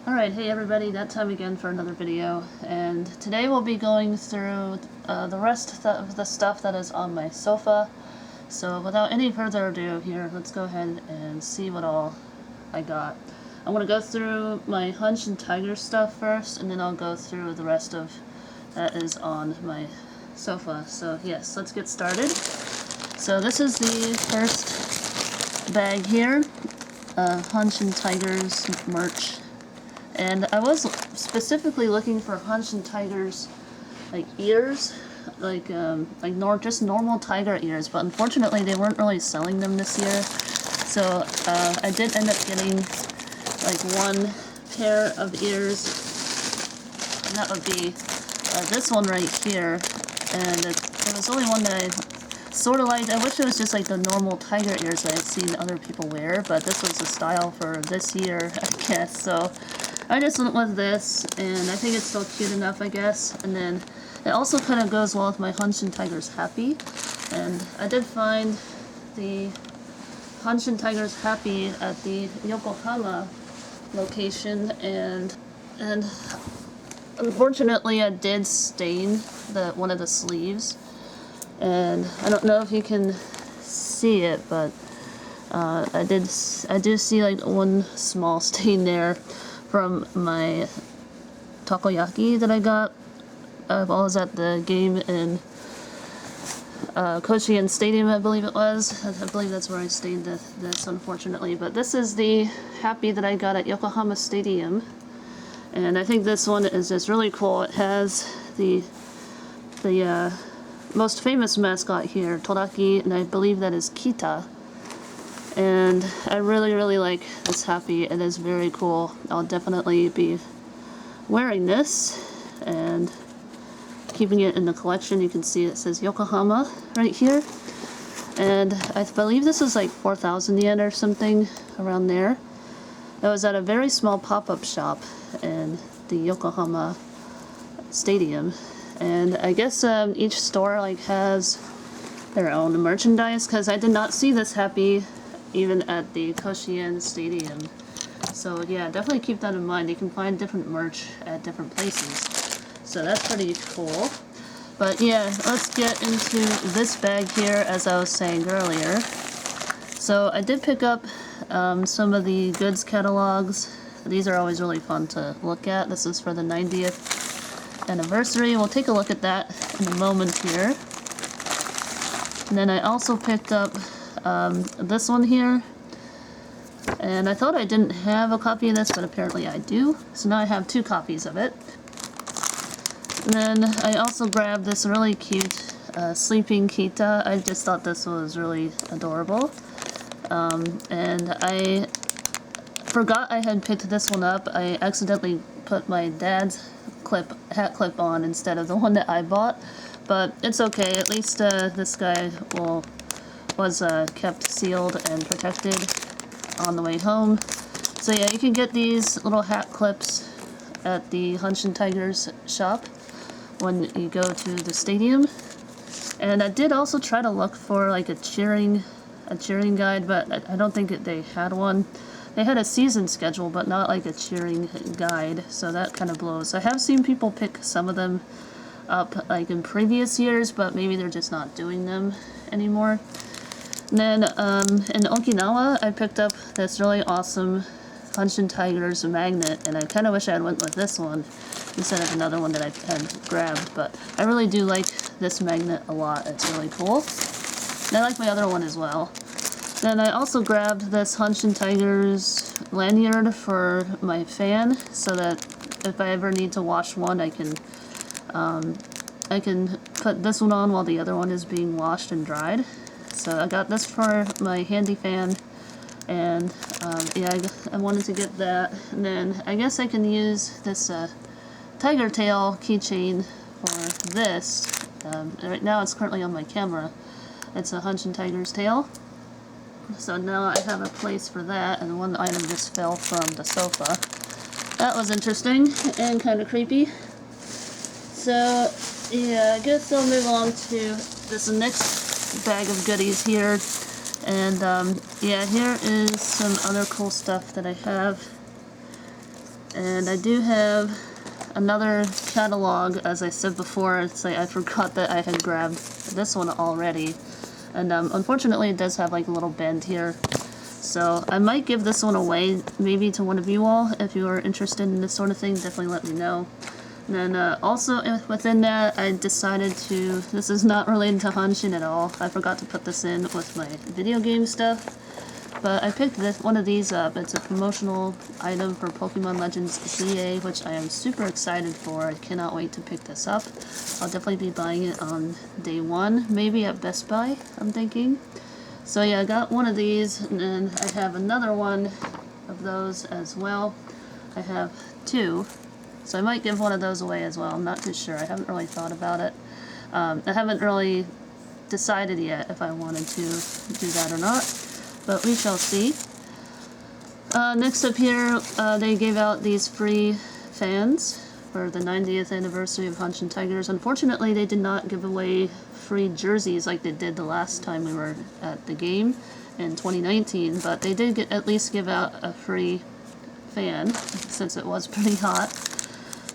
Alright, hey everybody, that time again for another video, and today we'll be going through the rest of the stuff that is on my sofa. So without any further ado here, let's go ahead and see what all I got. I'm going to go through my Hanshin Tiger stuff first, and then I'll go through the rest of that is on my sofa. So yes, let's get started. So this is the first bag here, Hanshin Tiger's merch. And I was specifically looking for Hanshin Tiger's like ears, just normal tiger ears, but unfortunately they weren't really selling them this year. So I did end up getting like one pair of ears, and that would be this one right here. And it was only one that I sort of liked. I wish it was just like the normal tiger ears that I've seen other people wear, but this was the style for this year, I guess. So I just went with this, and I think it's still cute enough, I guess. And then it also kind of goes well with my Hanshin Tiger's Happy. And I did find the Hanshin Tiger's Happy at the Yokohama location, and unfortunately I did stain one of the sleeves. And I don't know if you can see it, but I do see like one small stain there from my takoyaki that I got while I was at the game in Koshien Stadium, I believe it was. I believe that's where I stained this, unfortunately. But this is the Happy that I got at Yokohama Stadium, and I think this one is just really cool. It has the most famous mascot here, Toraki, and I believe that is Kita. And I really like this Happy. It is very cool. I'll definitely be wearing this and keeping it in the collection. You can see it says Yokohama right here. And I believe this is like 4,000 yen or something around there. It was at a very small pop-up shop in the Yokohama Stadium. And I guess each store like has their own merchandise, because I did not see this Happy even at the Koshien Stadium. So yeah, definitely keep that in mind. You can find different merch at different places. So that's pretty cool. But yeah, let's get into this bag here, as I was saying earlier. So I did pick up some of the goods catalogs. These are always really fun to look at. This is for the 90th anniversary. We'll take a look at that in a moment here. And then I also picked up this one here, and I thought I didn't have a copy of this, but apparently I do. So now I have two copies of it. And then I also grabbed this really cute sleeping Kita. I just thought this was really adorable. And I forgot I had picked this one up. I accidentally put my dad's hat clip on instead of the one that I bought. But it's okay, at least this guy was kept sealed and protected on the way home. So yeah, you can get these little hat clips at the Hanshin Tigers shop when you go to the stadium. And I did also try to look for like a cheering guide, but I don't think they had one. They had a season schedule, but not like a cheering guide, so that kind of blows. I have seen people pick some of them up like in previous years, but maybe they're just not doing them anymore. And then in Okinawa, I picked up this really awesome Hanshin Tigers magnet, and I kind of wish I had went with this one instead of another one that I had grabbed, but I really do like this magnet a lot. It's really cool. And I like my other one as well. Then I also grabbed this Hanshin Tigers lanyard for my fan, so that if I ever need to wash one, I can put this one on while the other one is being washed and dried. So I got this for my handy fan, and yeah, I wanted to get that. And then I guess I can use this tiger tail keychain for this. Right now it's currently on my camera. It's a Hanshin Tiger's tail. So now I have a place for that, and one item just fell from the sofa. That was interesting and kind of creepy. So yeah, I guess I'll move on to this next bag of goodies here. And yeah, here is some other cool stuff that I have. And I do have another catalog, as I said before. It's like I forgot that I had grabbed this one already. And unfortunately it does have like a little bend here. So I might give this one away, maybe to one of you all. If you are interested in this sort of thing, definitely let me know. And then also within that, I decided to, this is not related to Hanshin at all. I forgot to put this in with my video game stuff. But I picked one of these up. It's a promotional item for Pokemon Legends ZA, which I am super excited for. I cannot wait to pick this up. I'll definitely be buying it on day one, maybe at Best Buy, I'm thinking. So yeah, I got one of these, and then I have another one of those as well. I have two, so I might give one of those away as well. I'm not too sure. I haven't really thought about it. I haven't really decided yet if I wanted to do that or not, but we shall see. Next up here, they gave out these free fans for the 90th anniversary of Hanshin Tigers. Unfortunately, they did not give away free jerseys like they did the last time we were at the game in 2019, but they did at least give out a free fan since it was pretty hot.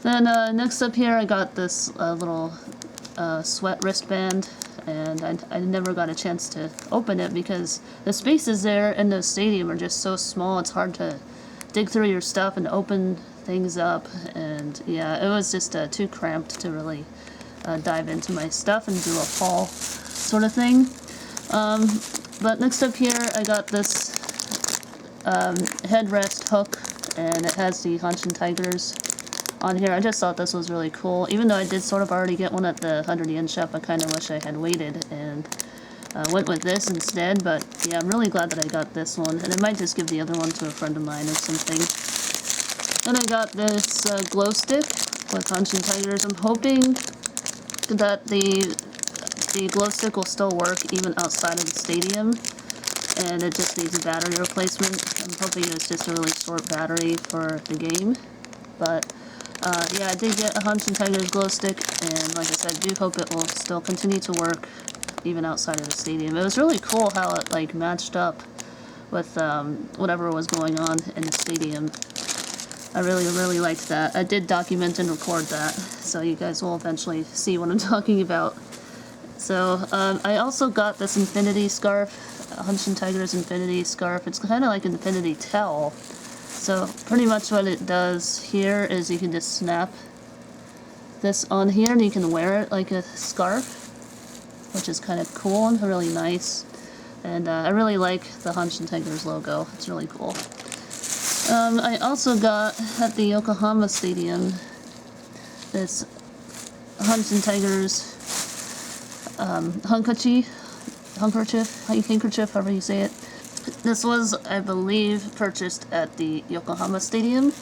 Then next up here, I got this little sweat wristband, and I never got a chance to open it because the spaces there in the stadium are just so small. It's hard to dig through your stuff and open things up, and yeah, it was just too cramped to really dive into my stuff and do a haul sort of thing. But next up here, I got this headrest hook, and it has the Hanshin Tigers on here. I just thought this was really cool. Even though I did sort of already get one at the 100-yen shop, I kind of wish I had waited and went with this instead. But yeah, I'm really glad that I got this one, and I might just give the other one to a friend of mine or something. Then I got this glow stick with Hanshin Tigers. I'm hoping that the glow stick will still work even outside of the stadium, and it just needs a battery replacement. I'm hoping it's just a really short battery for the game. But yeah, I did get a Hanshin Tigers glow stick, and like I said, I do hope it will still continue to work even outside of the stadium. It was really cool how it like matched up with whatever was going on in the stadium. I really liked that. I did document and record that, so you guys will eventually see what I'm talking about. So I also got this infinity scarf, Hanshin Tigers infinity scarf. It's kind of like an infinity towel. So pretty much what it does here is you can just snap this on here and you can wear it like a scarf, which is kind of cool and really nice. And I really like the Hanshin Tigers logo. It's really cool. I also got at the Yokohama Stadium this Hanshin Tigers handkerchief, however you say it. This was, I believe, purchased at the Yokohama Stadium.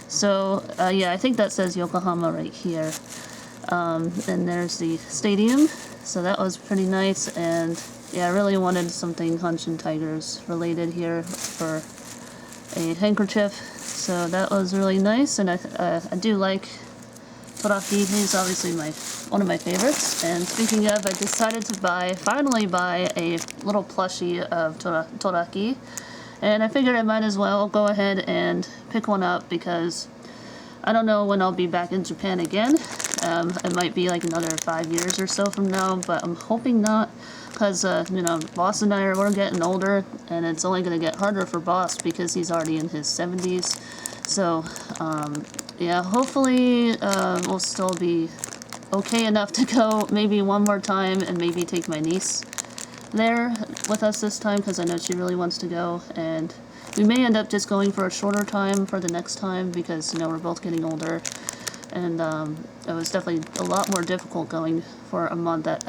So yeah, I think that says Yokohama right here. And there's the stadium. So that was pretty nice, and yeah, I really wanted something Hanshin Tigers related here for a handkerchief, so that was really nice. And I do like Toraki. He's obviously one of my favorites. And speaking of, I decided to finally buy a little plushie of Toraki, and I figured I might as well go ahead and pick one up because I don't know when I'll be back in Japan again. It might be like another 5 years or so from now, but I'm hoping not, because you know, Boss and we're getting older, and it's only going to get harder for Boss because he's already in his 70s. So yeah, hopefully we'll still be okay enough to go maybe one more time and maybe take my niece there with us this time, because I know she really wants to go, and we may end up just going for a shorter time for the next time because, you know, we're both getting older. And it was definitely a lot more difficult going for a month at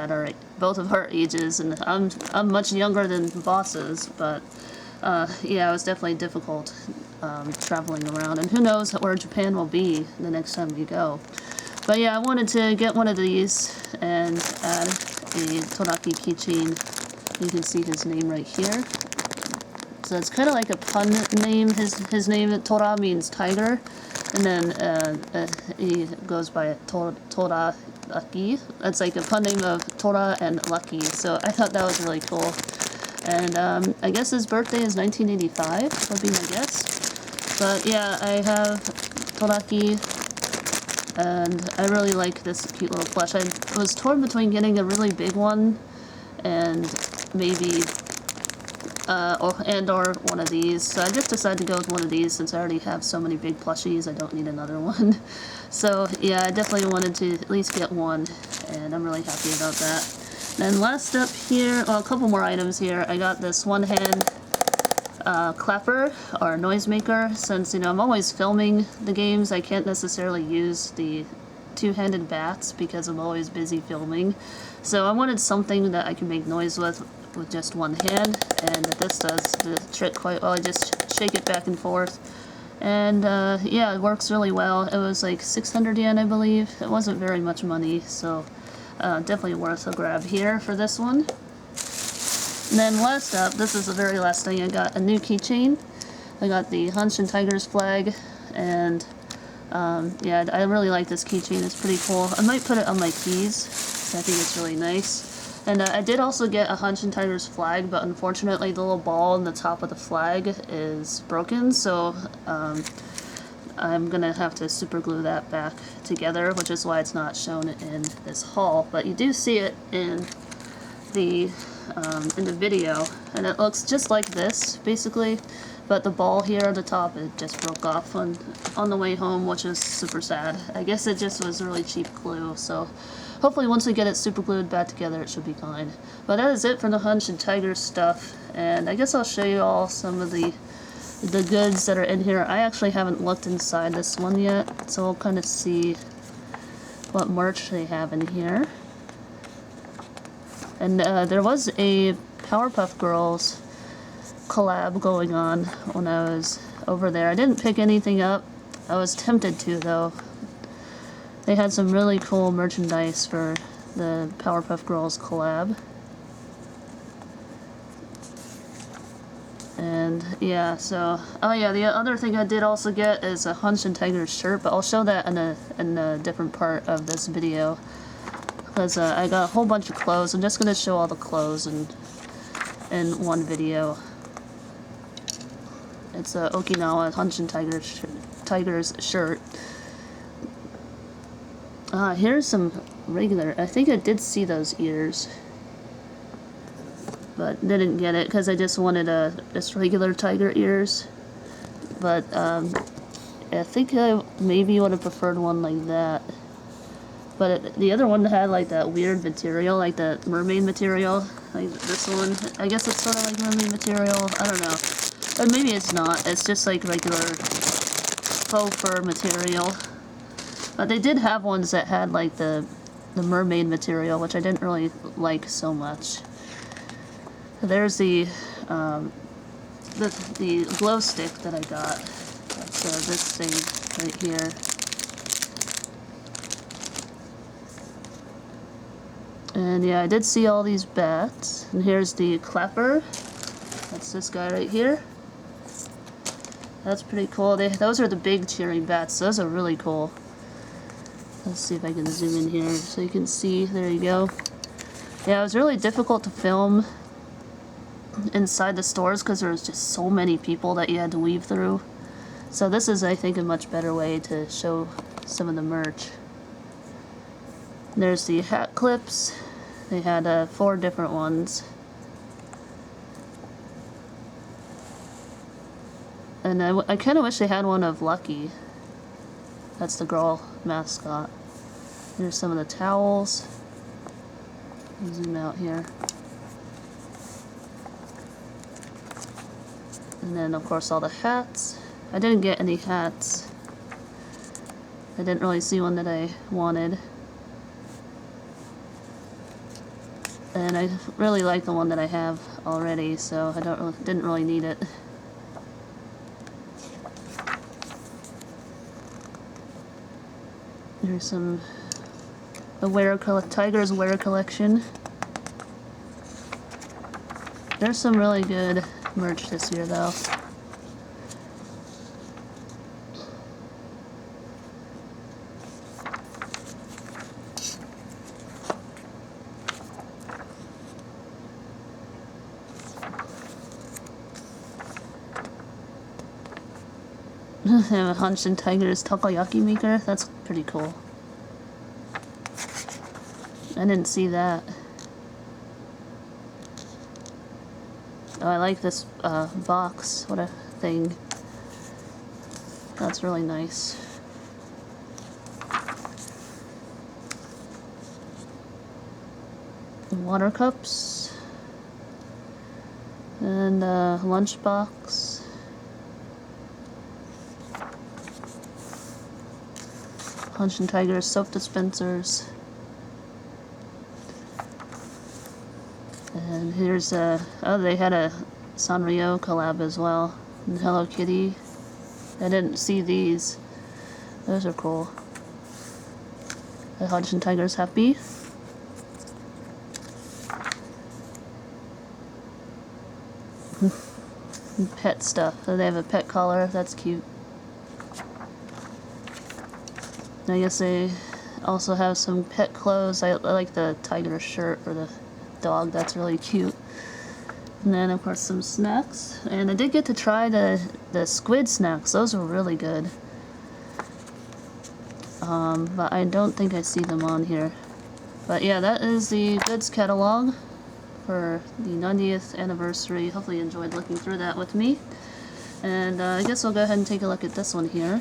both of our ages, and I'm much younger than Boss is, but yeah, it was definitely difficult traveling around, and who knows where Japan will be the next time we go. But yeah, I wanted to get one of these and add a Toraki keychain. You can see his name right here. So it's kind of like a pun name. His name, Tora, means tiger. And then he goes by Tora Lucky. That's like a pun name of Tora and Lucky. So I thought that was really cool. And I guess his birthday is 1985, would be my guess. But yeah, I have Todaki, and I really like this cute little plush. I was torn between getting a really big one and maybe or one of these, so I just decided to go with one of these since I already have so many big plushies. I don't need another one. So yeah, I definitely wanted to at least get one, and I'm really happy about that. Then last up here, well, a couple more items here. I got this one-hand clapper or noisemaker. Since, you know, I'm always filming the games, I can't necessarily use the two-handed bats because I'm always busy filming. So I wanted something that I can make noise with just one hand, and this does the trick quite well. I just shake it back and forth, and yeah, it works really well. It was like 600 yen, I believe. It wasn't very much money, so definitely worth a grab here for this one. And then last up, this is the very last thing, I got a new keychain. I got the Hanshin Tiger's flag, and yeah, I really like this keychain. It's pretty cool. I might put it on my keys, I think it's really nice. And I did also get a Hanshin Tiger's flag, but unfortunately the little ball on the top of the flag is broken, so I'm gonna have to super glue that back together, which is why it's not shown in this haul. But you do see it in the video, and it looks just like this basically, but the ball here at the top, it just broke off on the way home, which is super sad. I guess it just was really cheap glue, so hopefully once we get it super glued back together it should be fine. But that is it for the Hanshin Tiger stuff, and I guess I'll show you all some of the goods that are in here. I actually haven't looked inside this one yet, so we'll kind of see what merch they have in here. And there was a Powerpuff Girls collab going on when I was over there. I didn't pick anything up. I was tempted to, though. They had some really cool merchandise for the Powerpuff Girls collab. And yeah, so, oh yeah, the other thing I did also get is a Hanshin Tiger shirt, but I'll show that in a different part of this video. Because I got a whole bunch of clothes. I'm just going to show all the clothes in one video. It's a Okinawa Hanshin Tiger's shirt. Here's some regular. I think I did see those ears, but didn't get it because I just wanted just regular tiger ears. But I think I maybe would have preferred one like that. But the other one had like that weird material, like the mermaid material, like this one. I guess it's sort of like mermaid material. I don't know. But maybe it's not. It's just like regular faux fur material. But they did have ones that had like the mermaid material, which I didn't really like so much. There's the glow stick that I got. That's this thing right here. And yeah, I did see all these bats. And here's the clapper. That's this guy right here. That's pretty cool. Those are the big cheering bats. Those are really cool. Let's see if I can zoom in here so you can see. There you go. Yeah, it was really difficult to film inside the stores because there was just so many people that you had to weave through. So this is, I think, a much better way to show some of the merch. There's the hat clips. They had 4 different ones. And I kind of wish they had one of Lucky. That's the girl mascot. Here's some of the towels. Zoom out here. And then, of course, all the hats. I didn't get any hats. I didn't really see one that I wanted. And I really like the one that I have already, so I didn't really need it. Here's some Tiger's wear collection. There's some really good merch this year, though. And Hanshin Tiger's takoyaki maker. That's pretty cool. I didn't see that. Oh, I like this box. What a thing. That's really nice. Water cups. And lunchbox. Hanshin Tiger soap dispensers. And here's oh, they had a Sanrio collab as well. And Hello Kitty. I didn't see these. Those are cool. The Hanshin Tiger's happy. Pet stuff. So they have a pet collar. That's cute. I guess they also have some pet clothes. I like the tiger shirt for the dog. That's really cute. And then of course some snacks. And I did get to try the squid snacks. Those were really good. But I don't think I see them on here. But yeah, that is the goods catalog for the 90th anniversary. Hopefully you enjoyed looking through that with me. And I guess I'll go ahead and take a look at this one here.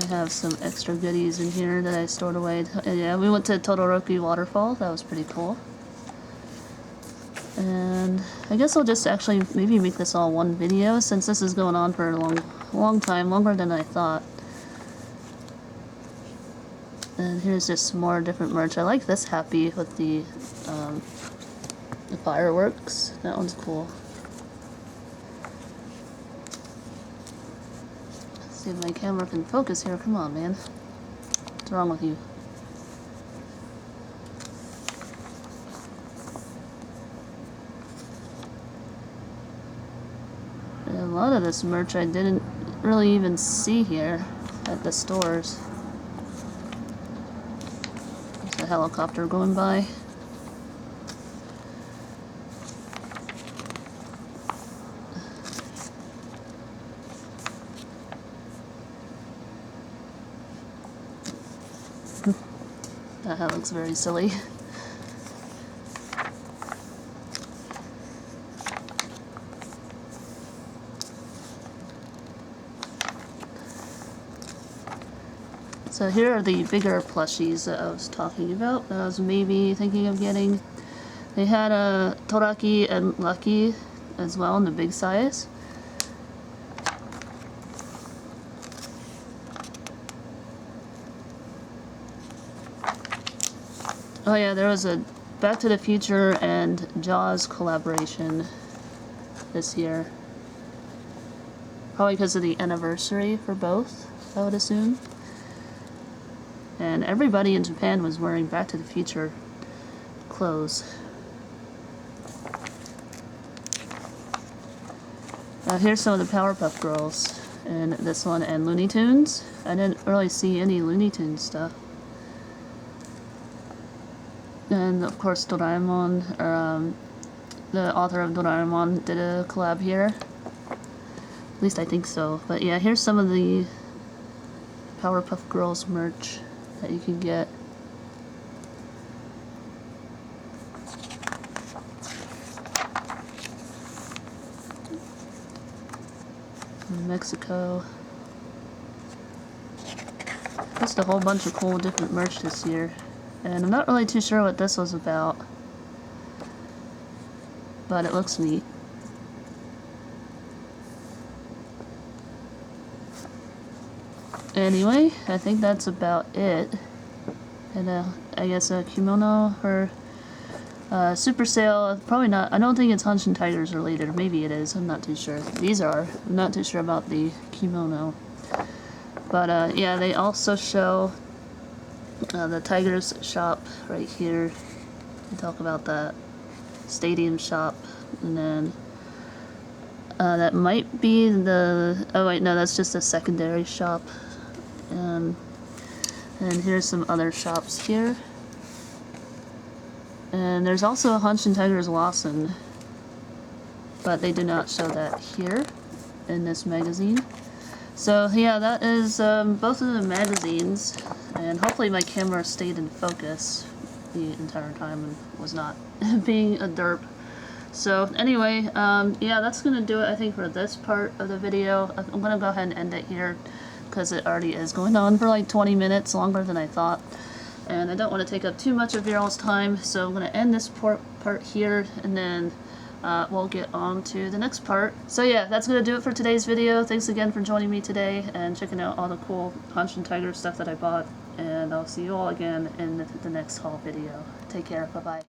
I have some extra goodies in here that I stored away. Yeah, we went to Todoroki Waterfall. That was pretty cool. And I guess I'll just actually maybe make this all one video since this is going on for a long time, longer than I thought. And here's just some more different merch. I like this happy with the fireworks. That one's cool. Let's see if my camera can focus here. Come on, man. What's wrong with you? And a lot of this merch I didn't really even see here at the stores. There's a helicopter going by. That looks very silly. So here are the bigger plushies that I was talking about, that I was maybe thinking of getting. They had a Toraki and Lucky as well in the big size. Oh yeah, there was a Back to the Future and Jaws collaboration this year. Probably because of the anniversary for both, I would assume. And everybody in Japan was wearing Back to the Future clothes. Here's some of the Powerpuff Girls in this one, and Looney Tunes. I didn't really see any Looney Tunes stuff. And of course Doraemon, or the author of Doraemon did a collab here. At least I think so. But yeah, here's some of the Powerpuff Girls merch that you can get. In Mexico. Just a whole bunch of cool different merch this year. And I'm not really too sure what this was about, but it looks neat. Anyway, I think that's about it. And I guess a kimono or super sale, probably not. I don't think it's Hanshin Tigers related, or maybe it is. I'm not too sure. These are. I'm not too sure about the kimono. But yeah, they also show the Tigers shop right here. We talk about that stadium shop, and then that might be the. Oh wait, no, that's just a secondary shop. And here's some other shops here. And there's also a Hanshin Tigers Lawson, but they do not show that here in this magazine. So yeah, that is both of the magazines, and hopefully my camera stayed in focus the entire time and was not being a derp. So anyway, yeah, that's gonna do it, I think, for this part of the video. I'm gonna go ahead and end it here because it already is going on for like 20 minutes, longer than I thought. And I don't want to take up too much of your all's time, so I'm gonna end this part here, and then we'll get on to the next part. So yeah, that's gonna do it for today's video. Thanks again for joining me today and checking out all the cool Hanshin Tiger stuff that I bought. And I'll see you all again in the next haul video. Take care. Bye-bye.